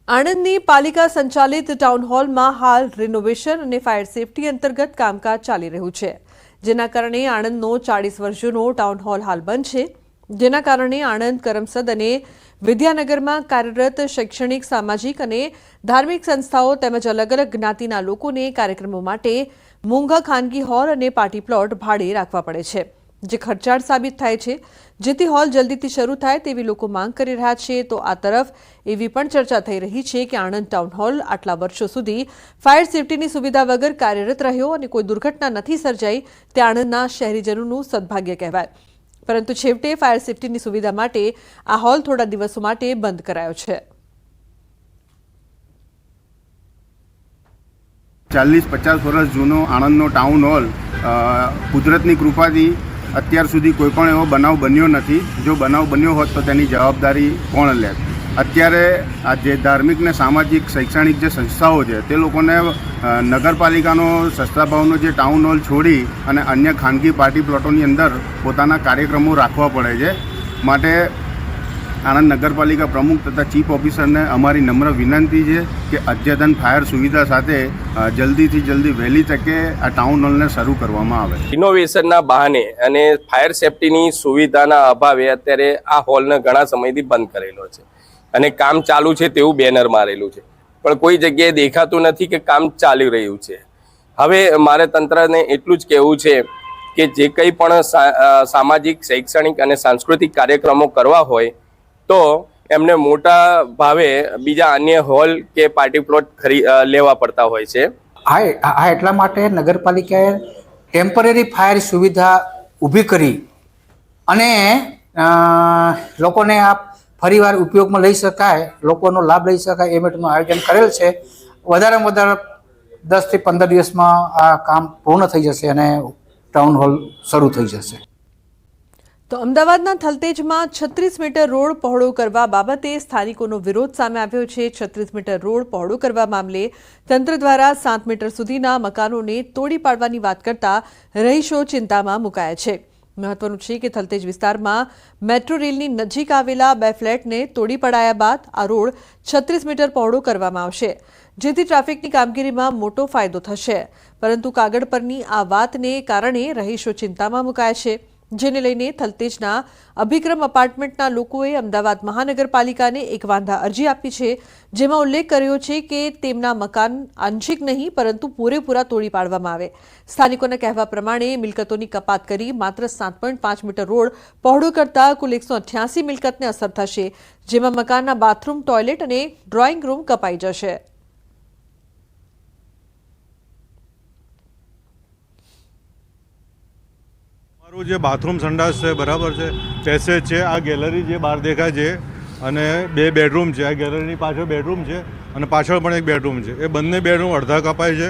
આણંદની પાલિકા સંચાલિત ટાઉન હોલમાં હાલ રિનોવેશન અને ફાયર સેફટી અંતર્ગત કામકાજ ચાલી રહ્યું છે, જેના કારણે આણંદનો 40 વર્ષ જૂનો ટાઉન હોલ હાલ બંધ છે, જેના કારણે આણંદ, કરમસદ અને વિદ્યાનગરમાં કાર્યરત શૈક્ષણિક, સામાજિક અને ધાર્મિક સંસ્થાઓ તેમજ અલગ અલગ જ્ઞાતિના લોકોને કાર્યક્રમો માટે મોંઘા ખાનગી હોલ અને પાર્ટી પ્લોટ ભાડે રાખવા પડે છે, જે ખર્ચાળ સાબિત થાય છે, જેથી હોલ જલ્દીથી શરૂ થાય તેવી લોકો માંગ કરી રહ્યા છે। તો આ તરફ એવી પણ ચર્ચા થઈ રહી છે કે આણંદ ટાઉન હોલ આટલા વર્ષો સુધી ફાયર સેફટીની સુવિધા વગર કાર્યરત રહ્યો અને કોઈ દુર્ઘટના નથી સર્જાઈ તે આણંદના શહેરીજનોનું સદભાગ્ય કહેવાય, પરંતુ છેવટે ફાયર સેફટીની સુવિધા માટે આ હોલ થોડા દિવસો માટે બંધ કરાયો છે। 40-50 વર્ષ જૂનો આણંદનો ટાઉન હોલ કુદરતની કૃપાથી અત્યાર સુધી કોઈ પણ એવો બનાવ બન્યો નથી। જો બનાવ બન્યો હોત તો તેની જવાબદારી કોણ લે? અત્યારે આ જે ધાર્મિક ને સામાજિક, શૈક્ષણિક જે સંસ્થાઓ છે તે લોકોને નગરપાલિકાનો સસ્તા ભાવનો જે ટાઉન હોલ છોડી અને અન્ય ખાનગી પાર્ટી પ્લોટોની અંદર પોતાના કાર્યક્રમો રાખવા પડે છે। માટે આણંદ નગરપાલિકા પ્રમુખ તથા ચીફ ઓફિસરને અમારી નમ્ર વિનંતી છે કે અદ્યતન ફાયર સુવિધા સાથે જલ્દીથી જલ્દી વહેલી તકે આ ટાઉન હોલને શરૂ કરવામાં આવે। ઇનોવેશનના બહાને અને ફાયર સેફટીની સુવિધાના અભાવે અત્યારે આ હોલને ઘણા સમયથી બંધ કરેલો છે અને કામ ચાલુ છે તેવું બેનર મારેલું છે, પણ કોઈ જગ્યાએ દેખાતું નથી કે કામ ચાલી રહ્યું છે। હવે મારે તંત્રને એટલું જ કહેવું છે કે જે કંઈ પણ સામાજિક, શૈક્ષણિક અને સાંસ્કૃતિક કાર્યક્રમો કરવા હોય તો એમને મોટા ભાવે બીજા અન્ય હોલ કે પાર્ટી પ્લોટ લેવા પડતા હોય છે। આ એટલા માટે નગરપાલિકાએ ટેમ્પરરી ફાયર સુવિધા ઊભી કરી અને લોકોને આ ફરીવાર ઉપયોગમાં લઈ શકાય, લોકોનો લાભ લઈ શકાય એ માટેનું આયોજન કરેલ છે। વધારેમાં વધારે 10 થી 15 દિવસમાં આ કામ પૂર્ણ થઈ જશે અને ટાઉન હોલ શરૂ થઈ જશે। તો અમદાવાદના થલતેજમાં 36 મીટર રોડ પહોળો કરવા બાબતે સ્થાનિકોનો વિરોધ સામે આવ્યો છે। 36 મીટર રોડ પહોળો કરવા મામલે તંત્ર દ્વારા 7 મીટર સુધીના મકાનોને તોડી પાડવાની વાત કરતા રહીશો ચિંતામાં મુકાયા છે। મહત્વનું છે કે થલતેજ વિસ્તારમાં મેટ્રો રેલની નજીક આવેલા 2 ફ્લેટને તોડી પડાયા બાદ આ રોડ 36 મીટર પહોળો કરવામાં આવશે, જેથી ટ્રાફિકની કામગીરીમાં મોટો ફાયદો થશે, પરંતુ કાગળ પરની આ વાતને કારણે રહીશો ચિંતામાં મુકાયા છે, જેને લઈને થલતેજના અભિક્રમ એપાર્ટમેન્ટના લોકોએ અમદાવાદ મહાનગરપાલિકાને એક વાંધા અરજી આપી છે, જેમાં ઉલ્લેખ કર્યો છે કે તેમના મકાન આંશિક નહીં પરંતુ પૂરેપૂરા તોડી પાડવામાં આવે। સ્થાનિકોના કહેવા પ્રમાણે મિલકતોની કપાત કરી માત્ર 7.5 મીટર રોડ પહોળો કરતા કુલ 188 મિલકતને અસર થશે, જેમાં મકાનના બાથરૂમ, ટોયલેટ અને ડ્રોઈંગ રૂમ કપાઈ જશે। જે બાથરૂમ સંડાસ છે બરાબર છે, પેસેજ છે, આ ગેલેરી જે બહાર દેખાય છે અને 2 બેડરૂમ છે। આ ગેલેરીની પાછળ બેડરૂમ છે અને પાછળ પણ એક બેડરૂમ છે। એ બંને બેડરૂમ અડધા કપાય છે,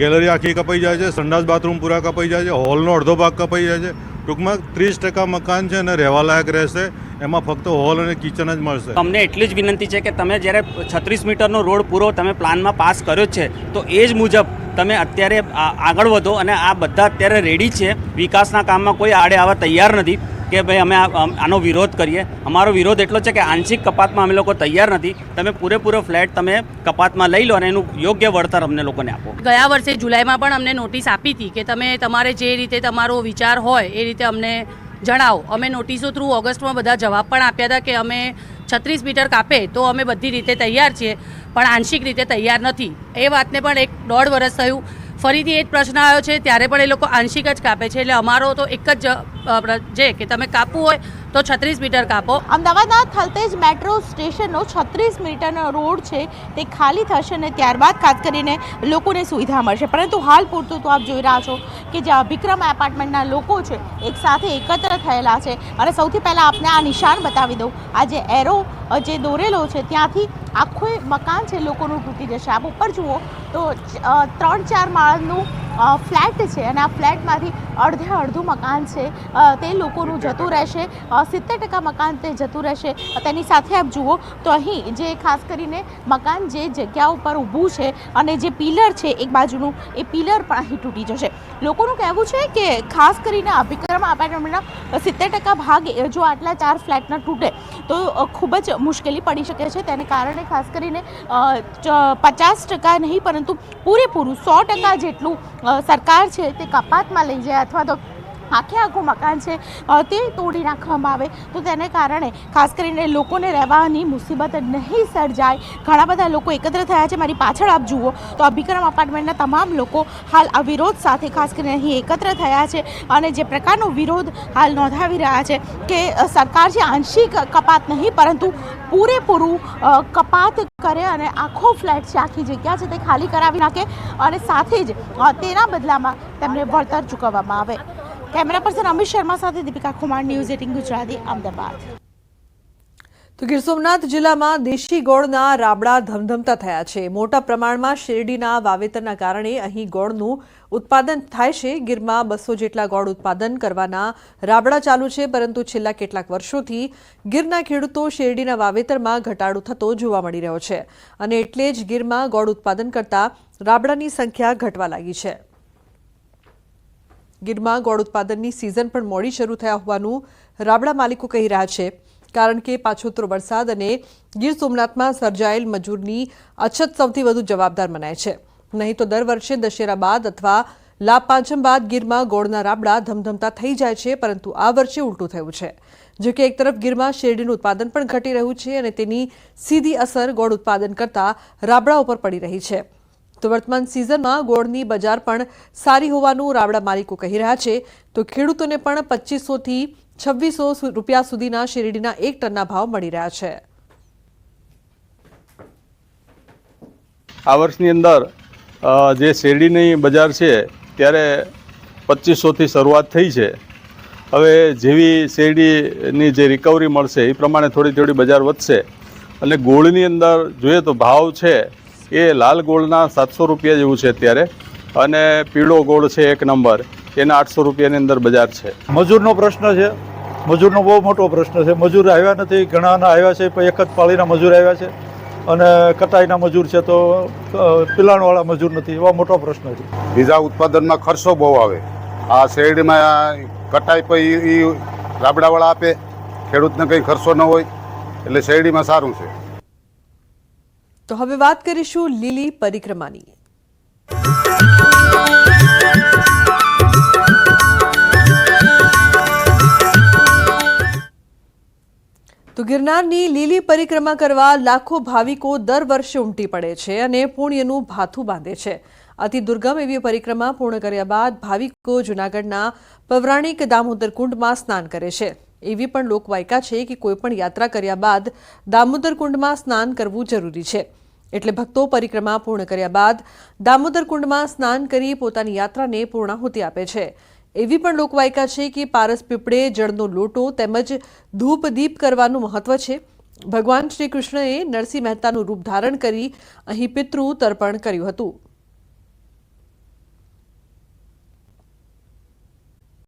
ગેલેરી આખી કપાઈ જાય છે, સંડાસ બાથરૂમ પૂરા કપાઈ જાય છે, હોલનો અડધો ભાગ કપાઈ જાય છે। ટૂંકમાં 30% મકાન છે અને રહેવા લાયક રહેશે, એમાં ફક્ત હોલ અને કિચન જ મળશે। અમને એટલી જ વિનંતી છે કે તમે જ્યારે 36 મીટરનો રોડ પૂરો તમે પ્લાનમાં પાસ કર્યો છે તો એ જ મુજબ તમે અત્યારે આગળ વધો અને આ બધા અત્યારે રેડી છે। વિકાસના કામમાં કોઈ આડે આવવા તૈયાર નથી કે ભાઈ અમે આનો વિરોધ કરીએ। અમારો વિરોધ એટલો છે કે આંશિક કપાતમાં અમે લોકો તૈયાર નથી, તમે પૂરેપૂરો ફ્લેટ તમે કપાતમાં લઈ લો અને એનું યોગ્ય વળતર અમને લોકોને આપો। ગયા વર્ષે જુલાઈમાં પણ અમને નોટિસ આપી હતી કે તમે તમારે જે રીતે તમારો વિચાર હોય એ રીતે અમને જણાવો। અમે નોટિસો થ્રુ ઓગસ્ટમાં બધા જવાબ પણ આપ્યા હતા કે અમે 36 મીટર કાપે તો અમે બધી રીતે તૈયાર છીએ, પણ આંશિક રીતે તૈયાર નથી। એ વાતને પણ 1.5 વર્ષ થયું, ફરીથી એ જ પ્રશ્ન આવ્યો છે, ત્યારે પણ એ લોકો આંશિક જ કાપે છે। એટલે અમારો તો એક જ છે કે તમે કાપવું હોય તો 36 મીટર કાપો। અમદાવાદના થલતેજ મેટ્રો સ્ટેશનનો 36 મીટરનો રોડ છે તે ખાલી થશે અને ત્યારબાદ ખાસ કરીને લોકોને સુવિધા મળશે, પરંતુ હાલ પૂરતું તો આપ જોઈ રહ્યા છો કે જે અભિક્રમ એપાર્ટમેન્ટના લોકો છે એક સાથે એકત્ર થયેલા છે। અને સૌથી પહેલાં આપને આ નિશાન બતાવી દઉં, આ જે એરો જે દોરેલો છે ત્યાંથી આખું મકાન છે લોકોનું તૂટી જશે। આપ ઉપર જુઓ તો 3-4 માળનું ફ્લેટ છે અને આ ફ્લેટમાંથી અડધું મકાન છે તે લોકોનું જતું રહેશે, 70% મકાન તે જતું રહેશે। તેની સાથે આપ જુઓ તો અહીં જે ખાસ કરીને મકાન જે જગ્યા ઉપર ઊભું છે અને જે પિલર છે એક બાજુનું એ પિલર પણ અહીં તૂટી જશે। લોકોનું કહેવું છે કે ખાસ કરીને અભિક્રમ એપાર્ટમેન્ટના 70% ભાગ જો આટલા 4 ફ્લેટના તૂટે તો ખૂબ જ મુશ્કેલી પડી શકે છે. તેને કારણે ખાસ કરીને 50% નહીં પરંતુ પૂરેપૂરું 100% જેટલું સરકાર છે તે કપાતમાં લઈ જાય અથવા તો આખું મકાન છે તે તોડી નાખવામાં આવે તો તેને કારણે ખાસ કરીને લોકોને રહેવાની મુસીબત નહીં સર્જાય. ઘણા બધા લોકો એકત્ર થયા છે. મારી પાછળ આપ જુઓ તો અભિક્રમ અપાર્ટમેન્ટના તમામ લોકો હાલ આ વિરોધ સાથે ખાસ કરીને અહીં એકત્ર થયા છે અને જે પ્રકારનો વિરોધ હાલ નોંધાવી રહ્યા છે કે સરકાર છે આંશિક કપાત નહીં પરંતુ પૂરેપૂરું કપાત કરે અને આખો ફ્લેટ છે, આખી જગ્યા છે તે ખાલી કરાવી નાખે અને સાથે જ તેના બદલામાં તેમને વળતર ચૂકવવામાં આવે. કેમેરા પર્સન અમિત શર્મા સાથે દીપિકા કુમાર, ન્યૂઝ 18 ગુજરાતી, અમદાવાદ. તો ગીર સોમનાથ જિલ્લામાં દેશી ગોળના રાબડા ધમધમતા થયા છે. મોટા પ્રમાણમાં શેરડીના વાવેતરના કારણે અહીં ગોળનું ઉત્પાદન થાય છે. ગીરમાં 200 જેટલા ગોળ ઉત્પાદન કરવાના રાબડા ચાલુ છે, પરંતુ છેલ્લા કેટલાક વર્ષોથી ગીરના ખેડૂતો શેરડીના વાવેતરમાં ઘટાડો થતો જોવા મળી રહ્યો છે અને એટલે જ ગીરમાં ગોળ ઉત્પાદન કરતા રાબડાની સંખ્યા ઘટવા લાગી છે. ગીરમાં ગોળ ઉત્પાદનની સિઝન પણ મોડી શરૂ થયા હોવાનું રાબડા માલિકો કહી રહ્યા છે, કારણ કે પાછોતરો વરસાદ અને ગીર સોમનાથમાં સર્જાયેલ મજૂરની અછત સૌથી વધુ જવાબદાર મનાય છે. નહીં તો દર વર્ષે દશેરા બાદ અથવા લાભ પાંચમ બાદ ગીરમાં ગોળના રાબડા ધમધમતા થઈ જાય છે, પરંતુ આ વર્ષે ઉલટું થયું છે. જો કે એક તરફ ગીરમાં શેરડીનું ઉત્પાદન પણ ઘટી રહ્યું છે અને તેની સીધી અસર ગોળ ઉત્પાદન કરતા રાબડા ઉપર પડી રહી છે. તો વર્તમાન સિઝનમાં ગોળની બજાર પણ સારી હોવાનું રાબડા માલિકો કહી રહ્યા છે. તો ખેડૂતોને પણ 2500 થી 2600 રૂપિયા સુધીના શેરડીના 1 ટનના ભાવ મળી રહ્યા છે. આ વર્ષની અંદર જે શેરડીની બજાર છે ત્યારે 2500થી શરૂઆત થઈ છે. હવે જેવી શેરડીની જે રિકવરી મળશે એ પ્રમાણે થોડી બજાર વધશે અને ગોળની અંદર જોઈએ તો ભાવ છે એ લાલ ગોળના 700 રૂપિયા જેવું છે અત્યારે અને પીળો ગોળ છે 1 નંબર એના 800 રૂપિયાની અંદર બજાર છે. મજૂરનો પ્રશ્ન છે, મજૂરનો બહુ મોટો પ્રશ્ન છે. મજૂર આવ્યા નથી, ઘણાના આવ્યા છે પણ એક જ પાળીના મજૂર આવ્યા છે અને કટાઈના મજૂર છે તો પિલાણવાળા મજૂર નથી. એવા મોટો પ્રશ્ન છે. બીજા ઉત્પાદનમાં ખર્ચો બહુ આવે. આ શેરડીમાં કટાઈ પર એ રાબડાવાળા આપે, ખેડૂતને કંઈ ખર્ચો ન હોય એટલે શેરડીમાં સારું છે. તો હવે વાત કરીશું લીલી પરિક્રમાની. તો ગિરનારની લીલી પરિક્રમા કરવા લાખો ભાવિકો દર વર્ષે ઉમટી પડે છે અને પુણ્યનું ભાથું બાંધે છે. અતિ દુર્ગમ એવી પરિક્રમા પૂર્ણ કર્યા બાદ ભાવિકો જૂનાગઢના પૌરાણિક દામોદર કુંડમાં સ્નાન કરે છે. એવી પણ લોકવાયકા છે કે કોઈપણ યાત્રા કર્યા બાદ દામોદર કુંડમાં સ્નાન કરવું જરૂરી છે. એટલે ભક્તો પરિક્રમા પૂર્ણ કર્યા બાદ દામોદર કુંડમાં સ્નાન કરી પોતાની યાત્રાને પૂર્ણાહુતિ આપે છે. એવી પણ લોકવાયકા છે કે પારસ પીપળે જળનો લોટો તેમજ ધૂપ દીપ કરવાનું મહત્વ છે. ભગવાન શ્રી કૃષ્ણએ નરસિંહ મહેતાનું રૂપ ધારણ કરી અહીં પિતૃ તર્પણ કર્યું હતું.